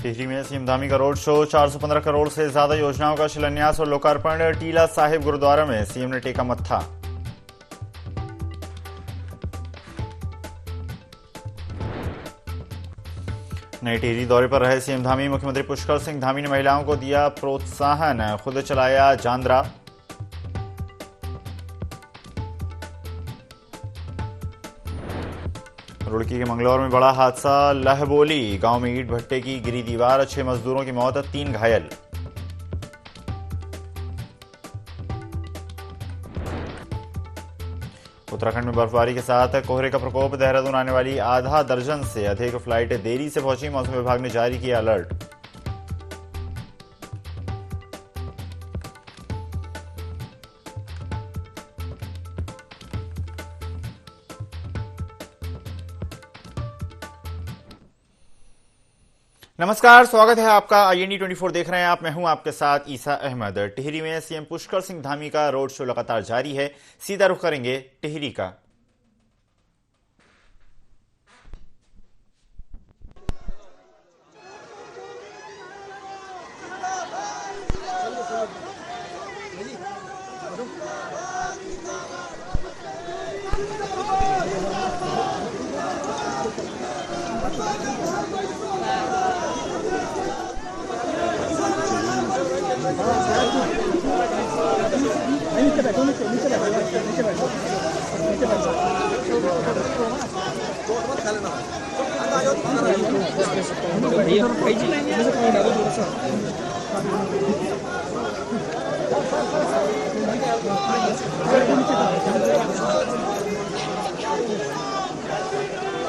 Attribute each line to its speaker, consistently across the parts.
Speaker 1: टिहरी में सीएम धामी का road show, 415 crore से ज्यादा योजनाओं का शिलान्यास और लोकार्पण। टीला साहिब गुरुद्वारा में सीएम ने टेका मत्था। नई टिहरी दौरे पर रहे सीएम धामी। मुख्यमंत्री पुष्कर सिंह धामी ने महिलाओं को दिया प्रोत्साहन, खुद चलाया जांदरा। रुड़की के मंगलौर में बड़ा हादसा, लहबोली गांव में ईंट भट्टे की गिरी दीवार, 6 मजदूरों की मौत, 3 घायल। उत्तराखंड में बर्फबारी के साथ कोहरे का प्रकोप, देहरादून आने वाली आधा दर्जन से अधिक फ्लाइटें देरी से पहुंची। मौसम विभाग ने जारी किया अलर्ट। नमस्कार, स्वागत है आपका। IND 24 देख रहे हैं आप। मैं हूं आपके साथ ईसा अहमद। टिहरी में सीएम पुष्कर सिंह धामी का रोड शो लगातार जारी है। सीधा रुख करेंगे टिहरी का।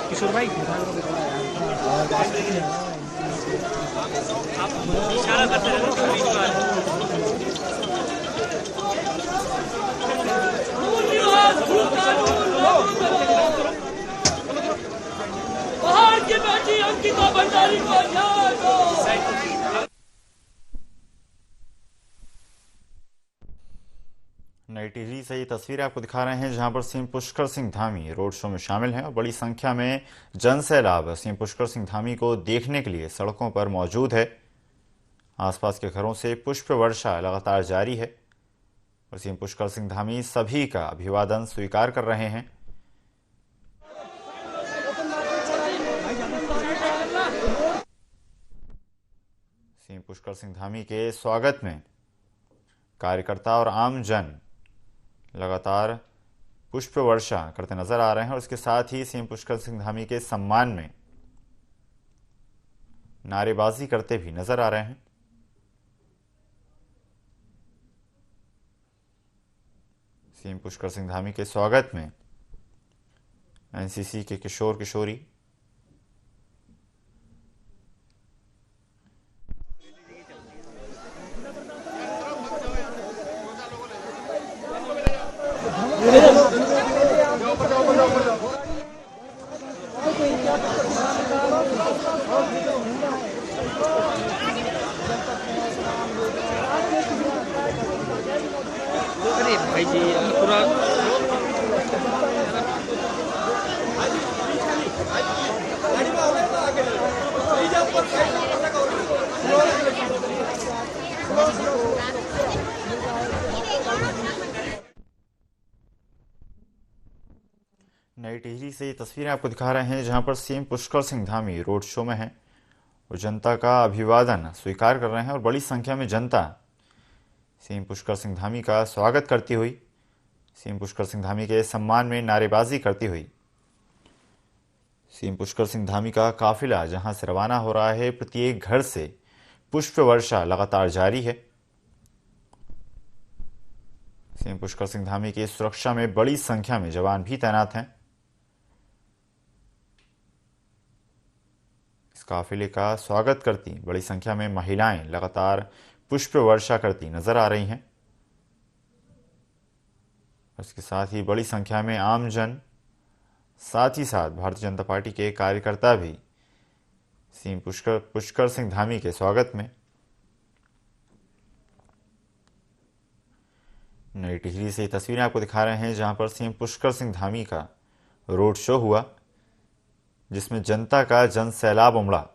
Speaker 2: किशोर भाई इशारा करते बाहर की बेटी अंकिता भंडारी को
Speaker 1: नई टिहरी से ये तस्वीरें आपको दिखा रहे हैं, जहां पर CM Pushkar Singh Dhami road show में शामिल हैं और बड़ी संख्या में जन सैलाब सीएम पुष्कर सिंह धामी को देखने के लिए सड़कों पर मौजूद है। आसपास के घरों से पुष्प वर्षा लगातार जारी है और सीएम पुष्कर सिंह धामी सभी का अभिवादन स्वीकार कर रहे हैं। सीएम पुष्कर सिंह धामी के स्वागत में कार्यकर्ता और आम जन लगातार पुष्प वर्षा करते नजर आ रहे हैं और इसके साथ ही सीएम पुष्कर सिंह धामी के सम्मान में नारेबाजी करते भी नजर आ रहे हैं। सीएम पुष्कर सिंह धामी के स्वागत में एनसीसी के किशोर किशोरी,
Speaker 2: अरे भाई जी पूरा
Speaker 1: नई टिहरी से ये तस्वीरें आपको दिखा रहे हैं, जहां पर CM Pushkar Singh Dhami road show में हैं और जनता का अभिवादन स्वीकार कर रहे हैं और बड़ी संख्या में जनता सीएम पुष्कर सिंह धामी का स्वागत करती हुई, सीएम पुष्कर सिंह धामी के सम्मान में नारेबाजी करती हुई। सीएम पुष्कर सिंह धामी का काफिला जहां से रवाना हो रहा है, प्रत्येक घर से पुष्प वर्षा लगातार जारी है। सीएम पुष्कर सिंह धामी की सुरक्षा में बड़ी संख्या में जवान भी तैनात हैं। इस काफिले का स्वागत करती बड़ी संख्या में महिलाएं लगातार पुष्प वर्षा करती नजर आ रही हैं। इसके साथ ही बड़ी संख्या में आम जन, साथ ही साथ भारतीय जनता पार्टी के कार्यकर्ता भी सीएम पुष्कर सिंह धामी के स्वागत में। नई टिहरी से तस्वीरें आपको दिखा रहे हैं, जहां पर सीएम पुष्कर सिंह धामी का रोड शो हुआ, जिसमें जनता का जन सैलाब उमड़ा।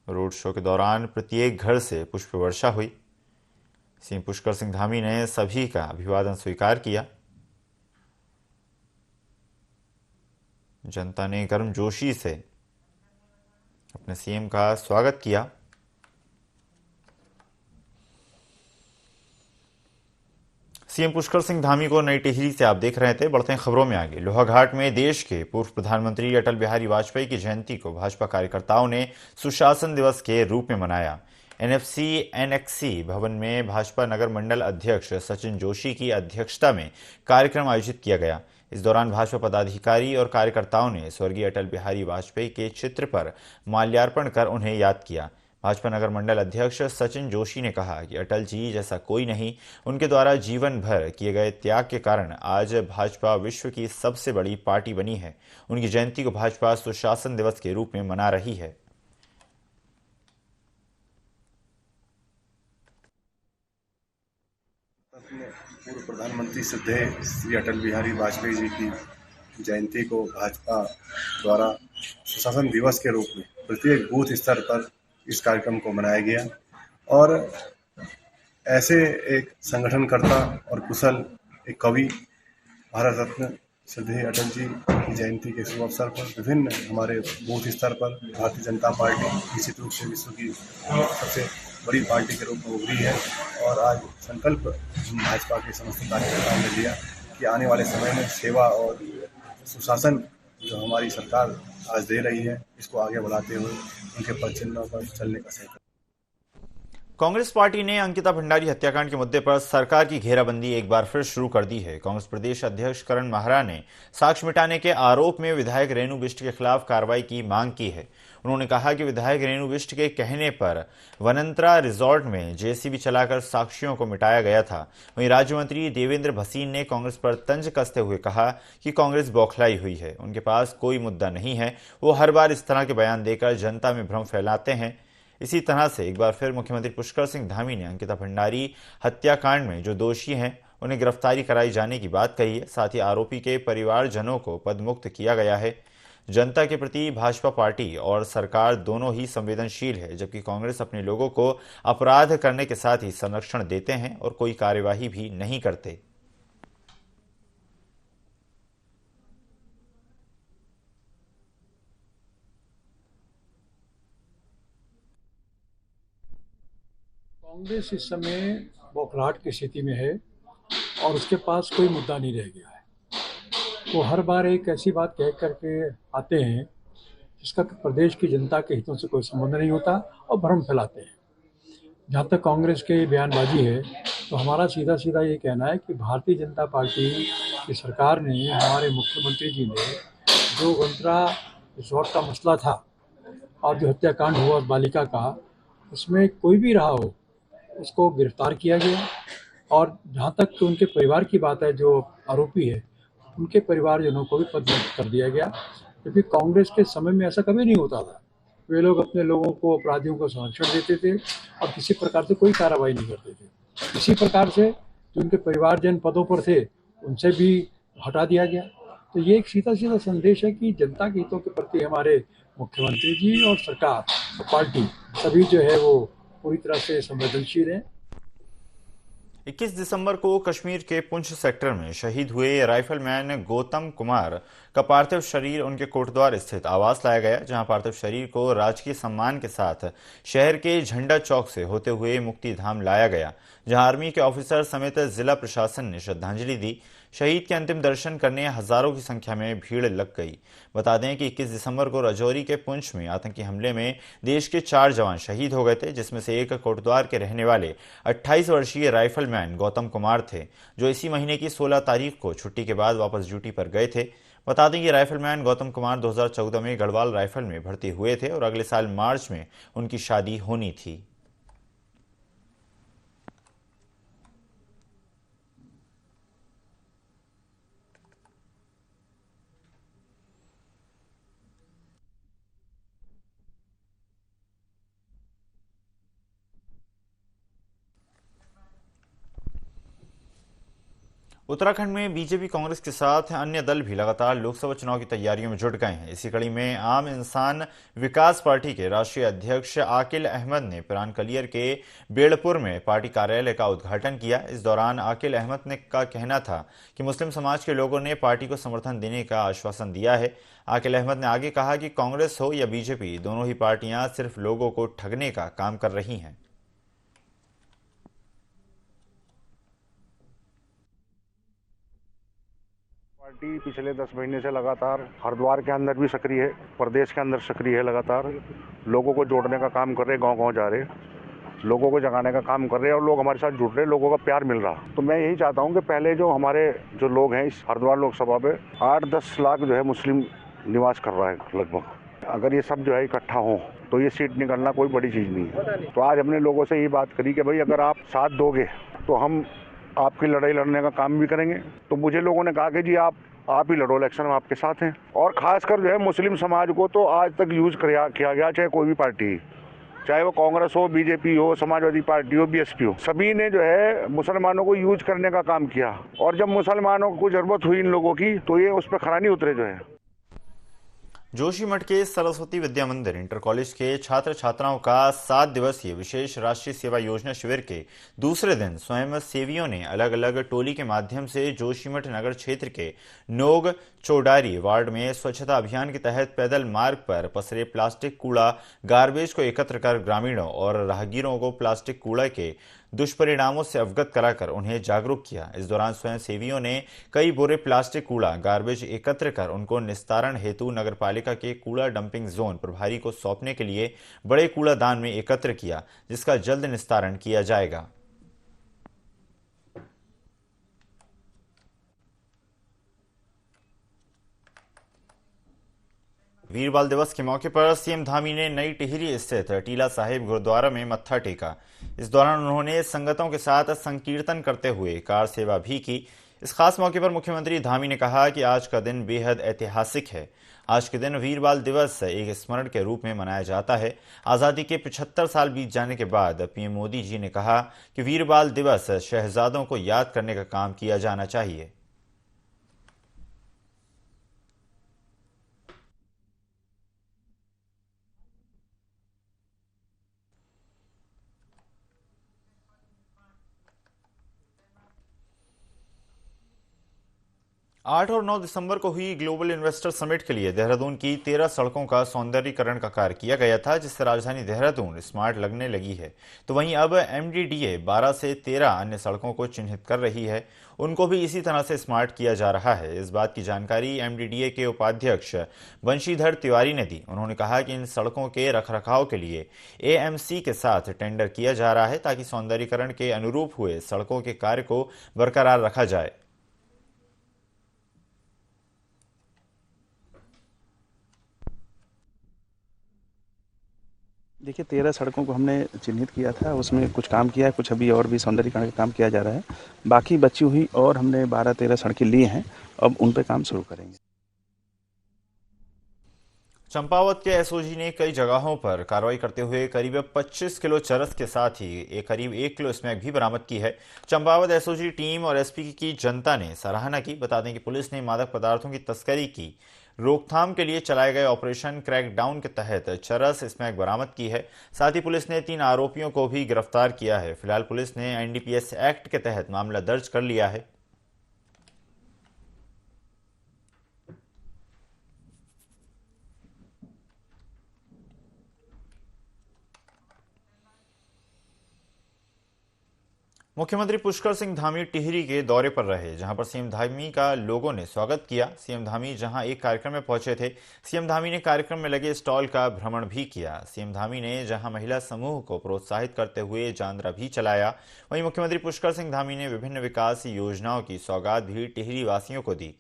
Speaker 1: रोड शो के दौरान प्रत्येक घर से पुष्प वर्षा हुई। सीएम पुष्कर सिंह धामी ने सभी का अभिवादन स्वीकार किया। जनता ने गर्मजोशी से अपने सीएम का स्वागत किया। सीएम पुष्कर सिंह धामी को नई टिहरी से आप देख रहे थे। बढ़ते हैं खबरों में आगे। लोहाघाट में देश के पूर्व प्रधानमंत्री अटल बिहारी वाजपेयी की जयंती को भाजपा कार्यकर्ताओं ने सुशासन दिवस के रूप में मनाया। एनएफसी एनएक्सी भवन में भाजपा नगर मंडल अध्यक्ष सचिन जोशी की अध्यक्षता में कार्यक्रम आयोजित किया गया। इस दौरान भाजपा पदाधिकारी और कार्यकर्ताओं ने स्वर्गीय अटल बिहारी वाजपेयी के चित्र पर माल्यार्पण कर उन्हें याद किया। भाजपा नगर मंडल अध्यक्ष सचिन जोशी ने कहा कि अटल जी जैसा कोई नहीं, उनके द्वारा जीवन भर किए गए त्याग के कारण आज भाजपा विश्व की सबसे बड़ी पार्टी बनी है। उनकी जयंती को भाजपा सुशासन दिवस के रूप में मना रही है।
Speaker 3: पूर्व प्रधानमंत्री श्रद्धेय श्री अटल बिहारी वाजपेयी जी की जयंती को भाजपा द्वारा सुशासन दिवस के रूप में प्रत्येक बूथ स्तर पर इस कार्यक्रम को मनाया गया और ऐसे एक संगठनकर्ता और कुशल एक कवि, भारत रत्न श्रद्धेय अटल जी की जयंती के शुभ अवसर पर विभिन्न हमारे बूथ स्तर पर भारतीय जनता पार्टी निश्चित रूप से विश्व की सबसे बड़ी पार्टी के रूप में उभरी है और आज संकल्प भाजपा के समस्त कार्यकर्ताओं ने लिया कि आने वाले समय में सेवा और सुशासन जो हमारी सरकार आज दे रही है, इसको आगे बढ़ाते हुए उनके पद चिन्हों पर चलने का संकल्प।
Speaker 1: कांग्रेस पार्टी ने अंकिता भंडारी हत्याकांड के मुद्दे पर सरकार की घेराबंदी एक बार फिर शुरू कर दी है। कांग्रेस प्रदेश अध्यक्ष करण माहरा ने साक्ष्य मिटाने के आरोप में विधायक रेणु बिष्ट के खिलाफ कार्रवाई की मांग की है। उन्होंने कहा कि विधायक रेणु बिष्ट के कहने पर वनंतरा रिजॉर्ट में जेसीबी चलाकर साक्ष्यों को मिटाया गया था। वहीं राज्य मंत्री देवेंद्र भसीन ने कांग्रेस पर तंज कसते हुए कहा कि कांग्रेस बौखलाई हुई है, उनके पास कोई मुद्दा नहीं है, वो हर बार इस तरह के बयान देकर जनता में भ्रम फैलाते हैं। इसी तरह से एक बार फिर मुख्यमंत्री पुष्कर सिंह धामी ने अंकिता भंडारी हत्याकांड में जो दोषी हैं उन्हें गिरफ्तारी कराई जाने की बात कही है। साथ ही आरोपी के परिवारजनों को पदमुक्त किया गया है। जनता के प्रति भाजपा पार्टी और सरकार दोनों ही संवेदनशील है, जबकि कांग्रेस अपने लोगों को अपराध करने के साथ ही संरक्षण देते हैं और कोई कार्यवाही भी नहीं करते।
Speaker 4: कांग्रेस इस समय बौखलाहट की स्थिति में है और उसके पास कोई मुद्दा नहीं रह गया है। वो हर बार एक ऐसी बात कह करके आते हैं जिसका प्रदेश की जनता के हितों से कोई संबंध नहीं होता और भ्रम फैलाते हैं। जहाँ तक कांग्रेस की बयानबाजी है तो हमारा सीधा सीधा ये कहना है कि भारतीय जनता पार्टी की सरकार ने, हमारे मुख्यमंत्री जी ने जो वनतरा रिजॉर्ट का मसला था और जो हत्याकांड हुआ बालिका का, उसमें कोई भी रहा हो उसको गिरफ्तार किया गया। और जहाँ तक कि उनके परिवार की बात है, जो आरोपी है उनके परिवारजनों को भी पदमुक्त कर दिया गया, क्योंकि कांग्रेस के समय में ऐसा कभी नहीं होता था। वे लोग अपने लोगों को, अपराधियों को संरक्षण देते थे और किसी प्रकार से कोई कार्रवाई नहीं करते थे। इसी प्रकार से जो उनके परिवारजन पदों पर थे उनसे भी हटा दिया गया। तो ये एक सीधा सीधा संदेश है कि जनता के हितों के प्रति हमारे मुख्यमंत्री जी और सरकार और पार्टी सभी जो है वो पूरी तरह से संवेदनशील है।
Speaker 1: 21 दिसंबर को कश्मीर के पुंछ सेक्टर में शहीद हुए राइफलमैन गौतम कुमार का पार्थिव शरीर उनके कोटद्वार स्थित आवास लाया गया, जहां पार्थिव शरीर को राजकीय सम्मान के साथ शहर के झंडा चौक से होते हुए मुक्ति धाम लाया गया, जहां आर्मी के ऑफिसर समेत जिला प्रशासन ने श्रद्धांजलि दी। शहीद के अंतिम दर्शन करने हजारों की संख्या में भीड़ लग गई। बता दें कि 21 दिसंबर को राजौरी के पुंछ में आतंकी हमले में देश के 4 जवान शहीद हो गए थे, जिसमें से एक कोटद्वार के रहने वाले 28 वर्षीय राइफलमैन गौतम कुमार थे, जो इसी महीने की 16 तारीख को छुट्टी के बाद वापस ड्यूटी पर गए थे। बता दें कि राइफलमैन गौतम कुमार 2014 में गढ़वाल राइफल में भर्ती हुए थे और अगले साल मार्च में उनकी शादी होनी थी। उत्तराखंड में बीजेपी कांग्रेस के साथ अन्य दल भी लगातार लोकसभा चुनाव की तैयारियों में जुट गए हैं। इसी कड़ी में आम इंसान विकास पार्टी के राष्ट्रीय अध्यक्ष आकिल अहमद ने पिरानकलियर के बेड़पुर में पार्टी कार्यालय का उद्घाटन किया। इस दौरान आकिल अहमद ने का कहना था कि मुस्लिम समाज के लोगों ने पार्टी को समर्थन देने का आश्वासन दिया है। आकिल अहमद ने आगे कहा कि कांग्रेस हो या बीजेपी, दोनों ही पार्टियां सिर्फ लोगों को ठगने का काम कर रही हैं।
Speaker 5: पार्टी पिछले 10 महीने से लगातार हरिद्वार के अंदर भी सक्रिय है, प्रदेश के अंदर सक्रिय है। लगातार लोगों को जोड़ने का काम कर रहे, गांव-गांव जा रहे, लोगों को जगाने का काम कर रहे हैं और लोग हमारे साथ जुड़ रहे, लोगों का प्यार मिल रहा। तो मैं यही चाहता हूं कि पहले जो हमारे लोग हैं इस हरिद्वार लोकसभा में 8-10 लाख जो है मुस्लिम निवास कर रहा है लगभग। अगर ये सब जो है इकट्ठा हो तो ये सीट निकलना कोई बड़ी चीज़ नहीं है। तो आज हमने लोगों से ये बात करी कि भाई अगर आप साथ दोगे तो हम आपकी लड़ाई लड़ने का काम भी करेंगे। तो मुझे लोगों ने कहा कि जी आप ही लड़ो, इलेक्शन में आपके साथ हैं। और खासकर जो है मुस्लिम समाज को तो आज तक यूज किया गया, चाहे कोई भी पार्टी, चाहे वो कांग्रेस हो, बीजेपी हो, समाजवादी पार्टी हो, बीएसपी हो, सभी ने जो है मुसलमानों को यूज करने का काम किया। और जब मुसलमानों को जरूरत हुई इन लोगों की तो ये उस पर खरा नहीं उतरे जो है।
Speaker 1: जोशीमठ के सरस्वती विद्या मंदिर इंटर कॉलेज के छात्र छात्राओं का 7 दिवसीय विशेष राष्ट्रीय सेवा योजना शिविर के दूसरे दिन स्वयं सेवियों ने अलग अलग टोली के माध्यम से जोशीमठ नगर क्षेत्र के नोग चौडारी वार्ड में स्वच्छता अभियान के तहत पैदल मार्ग पर पसरे प्लास्टिक कूड़ा गार्बेज को एकत्र कर ग्रामीणों और राहगीरों को प्लास्टिक कूड़ा के दुष्परिणामों से अवगत कराकर उन्हें जागरूक किया। इस दौरान स्वयं सेवियों ने कई बोरे प्लास्टिक कूड़ा गार्बेज एकत्र कर उनको निस्तारण हेतु नगरपालिका के कूड़ा डंपिंग जोन प्रभारी को सौंपने के लिए बड़े कूड़ादान में एकत्र किया, जिसका जल्द निस्तारण किया जाएगा। वीरबाल दिवस के मौके पर सीएम धामी ने नई टिहरी स्थित टीला साहिब गुरुद्वारा में मत्था टेका। इस दौरान उन्होंने संगतों के साथ संकीर्तन करते हुए कार सेवा भी की। इस खास मौके पर मुख्यमंत्री धामी ने कहा कि आज का दिन बेहद ऐतिहासिक है। आज के दिन वीरबाल दिवस एक स्मरण के रूप में मनाया जाता है। आज़ादी के 75 साल बीत जाने के बाद पीएम मोदी जी ने कहा कि वीरबाल दिवस शहजादों को याद करने का काम किया जाना चाहिए। आठ और 9 दिसंबर को हुई ग्लोबल इन्वेस्टर समिट के लिए देहरादून की 13 सड़कों का सौंदर्यीकरण का कार्य किया गया था, जिससे राजधानी देहरादून स्मार्ट लगने लगी है। तो वहीं अब एमडीडीए 12 से 13 अन्य सड़कों को चिन्हित कर रही है, उनको भी इसी तरह से स्मार्ट किया जा रहा है। इस बात की जानकारी एमडीडीए के उपाध्यक्ष बंशीधर तिवारी ने दी। उन्होंने कहा कि इन सड़कों के रखरखाव के लिए एएमसी के साथ टेंडर किया जा रहा है, ताकि सौंदर्यीकरण के अनुरूप हुए सड़कों के कार्य को बरकरार रखा जाए।
Speaker 6: देखिए 13 सड़कों को हमने चिन्हित किया था, उसमें कुछ काम किया है, कुछ अभी और भी सौंदर्यीकरण का काम किया जा रहा है। बाकी बची हुई और हमने 12-13 सड़कें ली हैं, अब उन पे काम शुरू करेंगे।
Speaker 1: चंपावत के एसओजी ने कई जगहों पर कार्रवाई करते हुए करीब 25 किलो चरस के साथ ही करीब 1 किलो स्मैक भी बरामद की है। चंपावत एसओजी टीम और एसपी की जनता ने सराहना की। बता दें कि पुलिस ने मादक पदार्थों की तस्करी की रोकथाम के लिए चलाए गए ऑपरेशन क्रैकडाउन के तहत चरस स्मैक बरामद की है। साथ ही पुलिस ने 3 आरोपियों को भी गिरफ्तार किया है। फिलहाल पुलिस ने एनडीपीएस एक्ट के तहत मामला दर्ज कर लिया है। मुख्यमंत्री पुष्कर सिंह धामी टिहरी के दौरे पर रहे, जहां पर सीएम धामी का लोगों ने स्वागत किया। सीएम धामी जहां एक कार्यक्रम में पहुंचे थे, सीएम धामी ने कार्यक्रम में लगे स्टॉल का भ्रमण भी किया। सीएम धामी ने जहां महिला समूह को प्रोत्साहित करते हुए जानरा भी चलाया, वहीं मुख्यमंत्री पुष्कर सिंह धामी ने विभिन्न विकास योजनाओं की सौगात भी टिहरी वासियों को दी।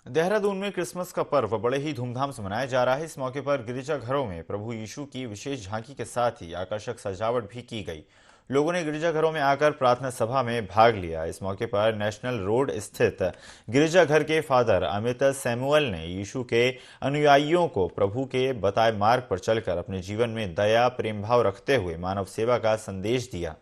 Speaker 1: देहरादून में क्रिसमस का पर्व बड़े ही धूमधाम से मनाया जा रहा है। इस मौके पर गिरिजाघरों में प्रभु यीशु की विशेष झांकी के साथ ही आकर्षक सजावट भी की गई। लोगों ने गिरजाघरों में आकर प्रार्थना सभा में भाग लिया। इस मौके पर नेशनल रोड स्थित गिरजाघर के फादर अमित सैमुअल ने यीशु के अनुयायियों को प्रभु के बताए मार्ग पर चलकर अपने जीवन में दया, प्रेम भाव रखते हुए मानव सेवा का संदेश दिया।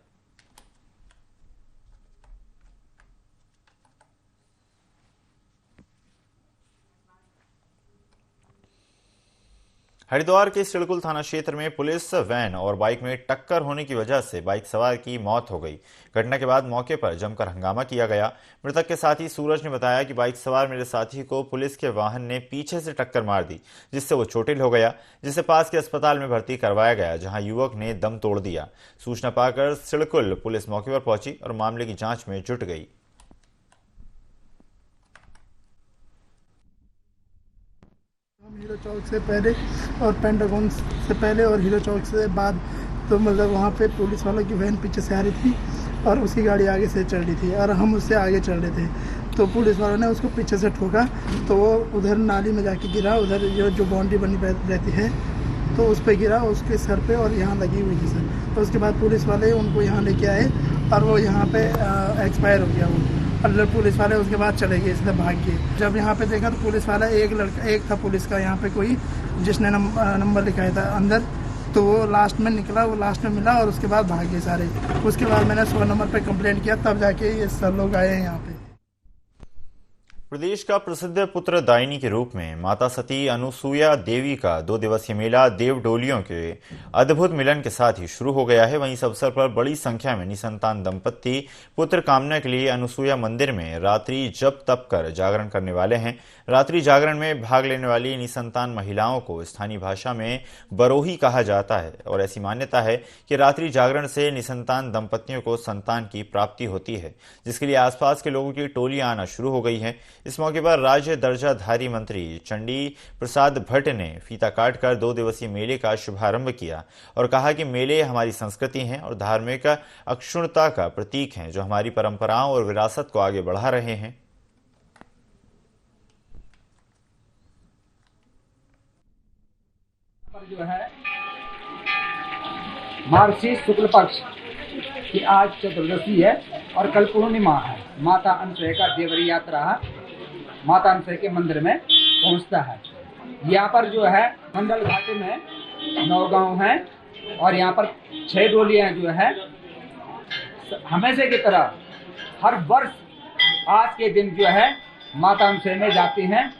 Speaker 1: हरिद्वार के सिड़कुल थाना क्षेत्र में पुलिस वैन और बाइक में टक्कर होने की वजह से बाइक सवार की मौत हो गई। घटना के बाद मौके पर जमकर हंगामा किया गया। मृतक के साथी सूरज ने बताया कि बाइक सवार मेरे साथी को पुलिस के वाहन ने पीछे से टक्कर मार दी, जिससे वो चोटिल हो गया, जिसे पास के अस्पताल में भर्ती करवाया गया, जहां युवक ने दम तोड़ दिया। सूचना पाकर सिड़कुल पुलिस मौके पर पहुंची और मामले की जांच में जुट गई।
Speaker 7: हीरो चौक से पहले और पेंटागन से पहले और हीरो चौक से बाद, तो मतलब वहाँ पे पुलिस वालों की वैन पीछे से आ रही थी और उसकी गाड़ी आगे से चल रही थी और हम उससे आगे चल रहे थे। तो पुलिस वालों ने उसको पीछे से ठोका तो वो उधर नाली में जाके गिरा। उधर जो बाउंड्री बनी रहती है तो उस पर गिरा, उसके सर पे और यहाँ लगी हुई थी सर। तो उसके बाद पुलिस वाले उनको यहाँ लेके आए और वो यहाँ पे एक्सपायर हो गया वो। और पुलिस वाले उसके बाद चले गए, इसलिए भाग गए। जब यहाँ पे देखा तो पुलिस वाला एक था पुलिस का यहाँ पे कोई, जिसने नंबर लिखाया था अंदर, तो वो लास्ट में निकला, वो लास्ट में मिला और उसके बाद भाग गए सारे। उसके बाद मैंने 100 नंबर पे कंप्लेंट किया, तब जाके ये सब लोग आए हैं यहाँ पे।
Speaker 1: प्रदेश का प्रसिद्ध पुत्रदायिनी के रूप में माता सती अनुसुईया देवी का 2 दिवसीय मेला देव डोलियों के अद्भुत मिलन के साथ ही शुरू हो गया है। वहीं इस अवसर पर बड़ी संख्या में निसंतान दंपत्ति पुत्र कामना के लिए अनुसुईया मंदिर में रात्रि जप तप कर जागरण करने वाले हैं। रात्रि जागरण में भाग लेने वाली निसंतान महिलाओं को स्थानीय भाषा में बरोही कहा जाता है और ऐसी मान्यता है कि रात्रि जागरण से निसंतान दंपत्तियों को संतान की प्राप्ति होती है, जिसके लिए आसपास के लोगों की टोलियां आना शुरू हो गई हैं। इस मौके पर राज्य दर्जाधारी मंत्री चंडी प्रसाद भट्ट ने फीता काटकर 2 दिवसीय मेले का शुभारंभ किया और कहा कि मेले हमारी संस्कृति हैं और धार्मिक अक्षुण्णता का प्रतीक हैं, जो हमारी परंपराओं और विरासत को आगे बढ़ा रहे हैं।
Speaker 8: जो है मार्गशीर्ष शुक्ल पक्ष की आज चतुर्दशी है और कल पूर्णिमा है। माता अनुसुईया का देवरी यात्रा माता अनुसुईया के मंदिर में पहुंचता है। यहाँ पर जो है मंडल घाटी में 9 गांव हैं और यहाँ पर 6 डोलियां जो है हमेशा की तरह हर वर्ष आज के दिन जो है माता अनुसुईया में जाती हैं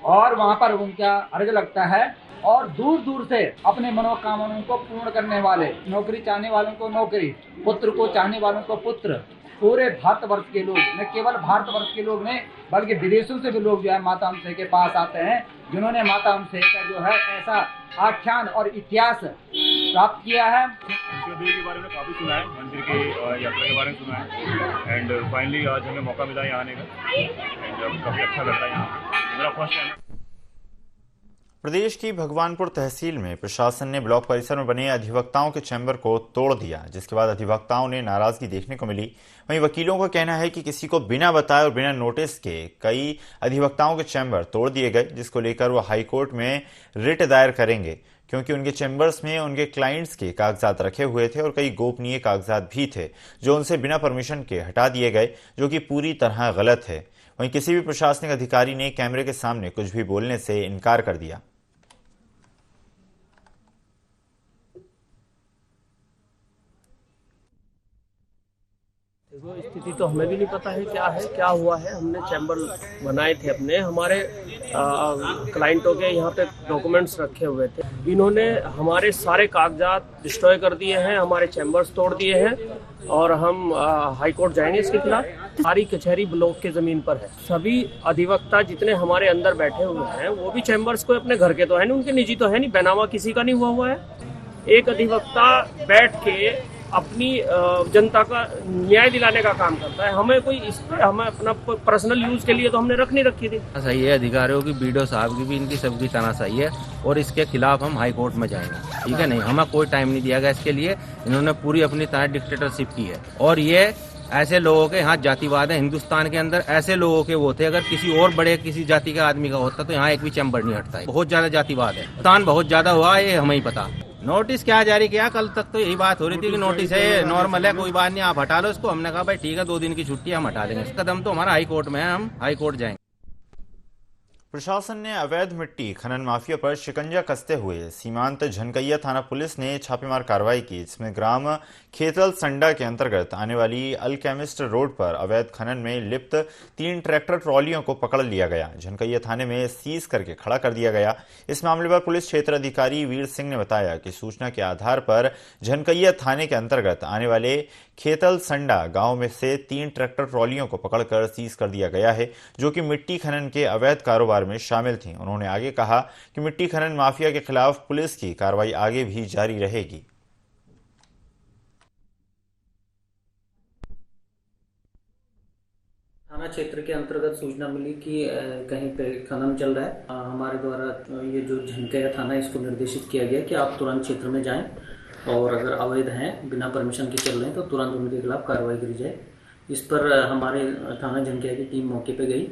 Speaker 8: और वहाँ पर उनका अर्घ लगता है और दूर दूर से अपने मनोकामनाओं को पूर्ण करने वाले, नौकरी चाहने वालों को नौकरी, पुत्र को चाहने वालों को पुत्र, पूरे भारतवर्ष के लोग, न केवल भारतवर्ष के लोग नहीं बल्कि विदेशों से भी लोग जो है माता अनुसुईया के पास आते हैं, जिन्होंने माता अनुसुईया का जो है ऐसा आख्यान और इतिहास प्राप्त किया है।
Speaker 9: देवी के बारे में काफ़ी सुना है, मंदिर के यात्रा के बारे में सुना है एंड फाइनली आज हमें मौका मिला यहाँ आने का एंड काफ़ी अच्छा लग रहा है। यहाँ मेरा फर्स्ट टाइम है।
Speaker 1: प्रदेश की भगवानपुर तहसील में प्रशासन ने ब्लॉक परिसर में बने अधिवक्ताओं के चैम्बर को तोड़ दिया, जिसके बाद अधिवक्ताओं ने नाराजगी देखने को मिली। वहीं वकीलों का कहना है कि किसी को बिना बताए और बिना नोटिस के कई अधिवक्ताओं के चैम्बर तोड़ दिए गए, जिसको लेकर वो हाईकोर्ट में रिट दायर करेंगे, क्योंकि उनके चैम्बर्स में उनके क्लाइंट्स के कागजात रखे हुए थे और कई गोपनीय कागजात भी थे जो उनसे बिना परमिशन के हटा दिए गए, जो कि पूरी तरह गलत है। वहीं किसी भी प्रशासनिक अधिकारी ने कैमरे के सामने कुछ भी बोलने से इनकार कर दिया।
Speaker 2: देखो, स्थिति तो हमें भी नहीं पता है क्या हुआ है। हमने चैम्बर बनाए थे अपने, हमारे क्लाइंटों के यहाँ पे डॉक्यूमेंट्स रखे हुए थे। इन्होंने हमारे सारे कागजात डिस्ट्रॉय कर दिए हैं, हमारे चैम्बर्स तोड़ दिए हैं और हम हाई कोर्ट जाएंगे इसके खिलाफ। सारी कचहरी ब्लॉक के ज़मीन पर है। सभी अधिवक्ता जितने हमारे अंदर बैठे हुए हैं वो भी चैम्बर्स को अपने घर के तो है नहीं, उनके निजी तो है नहीं, बैनामा किसी का नहीं हुआ है। एक अधिवक्ता बैठ के अपनी जनता का न्याय दिलाने का काम करता है। हमें कोई हमें अपना पर्सनल यूज के लिए तो हमने रख नहीं रखी थी।
Speaker 10: सही है, अधिकारियों की, बीडीओ साहब की भी, इनकी सबकी तरह सही है और इसके खिलाफ हम हाई कोर्ट में जाएंगे। ठीक है, नहीं हमें कोई टाइम नहीं दिया गया इसके लिए। इन्होंने पूरी अपनी तरह डिक्टेटरशिप की है और ये ऐसे लोगों के यहाँ जातिवाद है। हिंदुस्तान के अंदर ऐसे लोगों के वो थे, अगर किसी और बड़े किसी जाति का आदमी का होता तो यहाँ एक भी चैम्बर नहीं हटता है। बहुत ज्यादा जातिवाद है, नुकसान बहुत ज्यादा हुआ है, ये हमें ही पता। नोटिस क्या जारी किया? कल तक तो यही बात हो रही थी कि नोटिस है, नॉर्मल है, कोई बात नहीं, आप हटा लो इसको। हमने कहा भाई ठीक है, 2 दिन की छुट्टी हम हटा देंगे। कदम तो हमारा हाई कोर्ट में है, हम हाई कोर्ट जाएंगे।
Speaker 1: प्रशासन ने अवैध मिट्टी खनन माफिया पर शिकंजा कसते हुए सीमांत झनकैया थाना पुलिस ने छापेमार कार्रवाई की, जिसमें ग्राम खेतल संडा के अंतर्गत आने वाली अल्केमिस्ट रोड पर अवैध खनन में लिप्त 3 ट्रैक्टर ट्रॉलियों को पकड़ लिया गया। झनकैया थाने में सीज करके खड़ा कर दिया गया। इस मामले पर पुलिस क्षेत्र अधिकारी वीर सिंह ने बताया कि सूचना के आधार पर झनकैया थाने के अंतर्गत आने वाले खेतल संडा गांव में से 3 ट्रैक्टर ट्रॉलियों को पकड़कर सीज कर दिया गया है, जो कि मिट्टी खनन के अवैध कारोबार में शामिल थी। उन्होंने आगे कहा कि मिट्टी खनन माफिया के खिलाफ पुलिस की कार्रवाई आगे भी जारी रहेगी।
Speaker 11: थाना क्षेत्र के अंतर्गत सूचना मिली कि कहीं पे खनन चल रहा है। हमारे द्वारा ये जो झनकैया थाना है, इसको निर्देशित किया गया कि आप तुरंत क्षेत्र में जाएं और अगर अवैध हैं, बिना परमिशन के चल रहे हैं, तो तुरंत उनके खिलाफ कार्रवाई करी जाए। इस पर हमारे थाना झनकैया की टीम मौके पे गई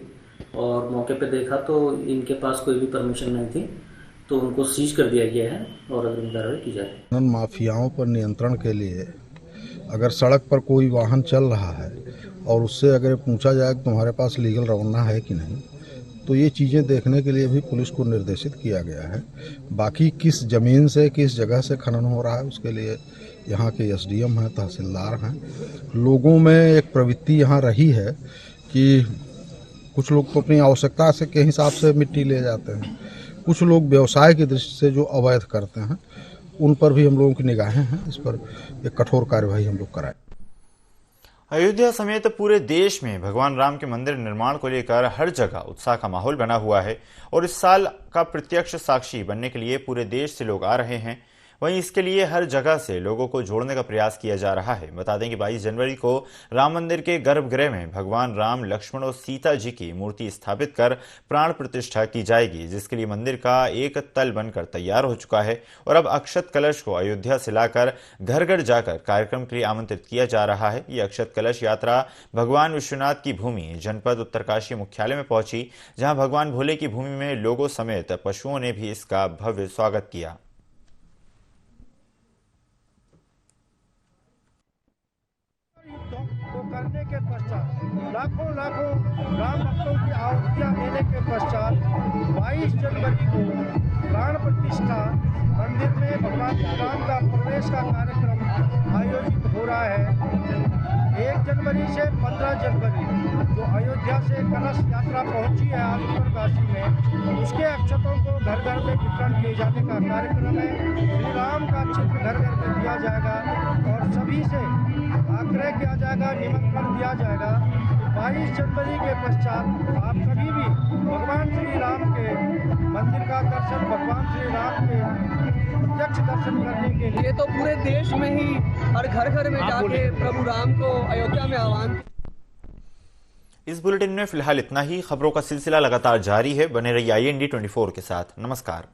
Speaker 11: और मौके पे देखा तो इनके पास कोई भी परमिशन नहीं थी, तो उनको सीज कर दिया गया है और अग्रिम कार्रवाई की जाए।
Speaker 12: खनन माफियाओं पर नियंत्रण के लिए अगर सड़क पर कोई वाहन चल रहा है और उससे अगर पूछा जाए कि तुम्हारे पास लीगल रवाना है कि नहीं, तो ये चीज़ें देखने के लिए भी पुलिस को निर्देशित किया गया है। बाकी किस ज़मीन से किस जगह से खनन हो रहा है, उसके लिए यहाँ के एसडीएम हैं, तहसीलदार हैं। लोगों में एक प्रवृत्ति यहाँ रही है कि कुछ लोग तो अपनी आवश्यकता से के हिसाब से मिट्टी ले जाते हैं, कुछ लोग व्यवसाय की दृष्टि से जो अवैध करते हैं, उन पर भी हम लोगों की निगाहें हैं। इस पर एक कठोर कार्यवाही हम लोग कराएं।
Speaker 1: अयोध्या समेत पूरे देश में भगवान राम के मंदिर निर्माण को लेकर हर जगह उत्साह का माहौल बना हुआ है और इस साल का प्रत्यक्ष साक्षी बनने के लिए पूरे देश से लोग आ रहे हैं। वहीं इसके लिए हर जगह से लोगों को जोड़ने का प्रयास किया जा रहा है। बता दें कि 22 जनवरी को राम मंदिर के गर्भगृह में भगवान राम, लक्ष्मण और सीता जी की मूर्ति स्थापित कर प्राण प्रतिष्ठा की जाएगी, जिसके लिए मंदिर का एक तल बनकर तैयार हो चुका है और अब अक्षत कलश को अयोध्या से लाकर घर घर जाकर कार्यक्रम के लिए आमंत्रित किया जा रहा है। ये अक्षत कलश यात्रा भगवान विश्वनाथ की भूमि जनपद उत्तरकाशी मुख्यालय में पहुंची, जहां भगवान भोले की भूमि में लोगों समेत पशुओं ने भी इसका भव्य स्वागत किया।
Speaker 13: करने के पश्चात लाखों राम भक्तों की आहुतियां देने के पश्चात 22 जनवरी को प्राण प्रतिष्ठा मंदिर में भगवान राम का प्रवेश का कार्यक्रम आयोजित हो रहा है। 1 जनवरी से 15 जनवरी जो अयोध्या से कलश यात्रा पहुंची है आज उत्तरकाशी में, उसके अक्षतों को घर घर में वितरण किए जाने का कार्यक्रम है। श्री राम का चित्र घर घर में दिया जाएगा और सभी से आग्रह किया जाएगा, निमंत्रण दिया जाएगा। 22 जनवरी के पश्चात आप सभी भी भगवान श्री राम के मंदिर का दर्शन, भगवान श्री राम के प्रत्यक्ष दर्शन करने के लिए
Speaker 14: तो पूरे देश में ही हर घर घर में जाके प्रभु राम को अयोध्या में आह्वान।
Speaker 1: इस बुलेटिन में फिलहाल इतना ही। खबरों का सिलसिला लगातार जारी है, बने रहिए IND 24 के साथ। नमस्कार।